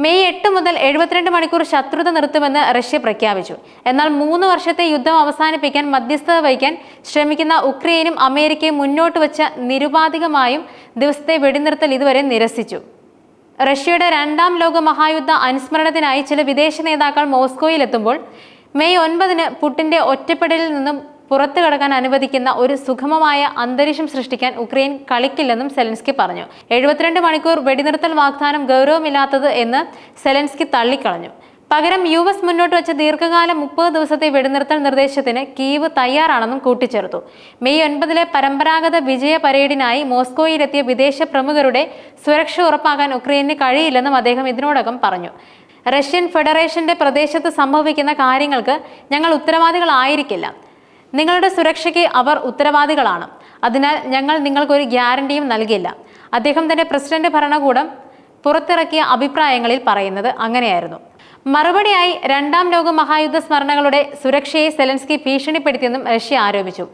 May 8 മുതൽ 72 മണിക്കൂർ ശത്രുത നിർത്തുമെന്ന് റഷ്യ പ്രഖ്യാപിച്ചു. എന്നാൽ 3 വർഷത്തെ യുദ്ധം അവസാനിപ്പിക്കാൻ മധ്യസ്ഥത വഹിക്കാൻ ശ്രമിക്കുന്ന ഉക്രൈനും അമേരിക്കയും മുന്നോട്ട് വച്ച നിരുപാധികമായും ദിവസത്തെ വെടിനിർത്തൽ ഇതുവരെ നിരസിച്ചു. റഷ്യയുടെ രണ്ടാം ലോക മഹായുദ്ധ അനുസ്മരണത്തിനായി ചില വിദേശ നേതാക്കൾ മോസ്കോയിലെത്തുമ്പോൾ മെയ് 9 പുടിന്റെ ഒറ്റപ്പെടലിൽ നിന്നും പുറത്തു കടക്കാൻ അനുവദിക്കുന്ന ഒരു സുഗമമായ അന്തരീക്ഷം സൃഷ്ടിക്കാൻ ഉക്രൈൻ കളിക്കില്ലെന്നും സെലൻസ്കി പറഞ്ഞു. 72 മണിക്കൂർ വെടിനിർത്തൽ വാഗ്ദാനം ഗൗരവമില്ലാത്തത് എന്ന് സെലൻസ്കി തള്ളിക്കളഞ്ഞു. പകരം US മുന്നോട്ട് വെച്ച ദീർഘകാല 30 ദിവസത്തെ വെടിനിർത്തൽ നിർദ്ദേശത്തിന് കീവ് തയ്യാറാണെന്നും കൂട്ടിച്ചേർത്തു. മെയ് 9 പരമ്പരാഗത വിജയ പരേഡിനായി മോസ്കോയിലെത്തിയ വിദേശ പ്രമുഖരുടെ സുരക്ഷ ഉറപ്പാക്കാൻ ഉക്രൈന് കഴിയില്ലെന്നും അദ്ദേഹം ഇതിനോടകം പറഞ്ഞു. റഷ്യൻ ഫെഡറേഷന്റെ പ്രദേശത്ത് സംഭവിക്കുന്ന കാര്യങ്ങൾക്ക് ഞങ്ങൾ ഉത്തരവാദികളായിരിക്കില്ല. നിങ്ങളുടെ സുരക്ഷയ്ക്ക് അവർ ഉത്തരവാദികളാണ്. അതിനാൽ ഞങ്ങൾ നിങ്ങൾക്കൊരു ഗ്യാരണ്ടിയും നൽകില്ല. അദ്ദേഹം തന്റെ പ്രസിഡന്റ് ഭരണകൂടം പുറത്തിറക്കിയ അഭിപ്രായങ്ങളിൽ പറയുന്നത് അങ്ങനെയായിരുന്നു. മറുപടിയായി രണ്ടാം ലോക മഹായുദ്ധ സ്മരണകളുടെ സുരക്ഷയെ സെലൻസ്കി ഭീഷണിപ്പെടുത്തിയെന്നും റഷ്യ ആരോപിച്ചു.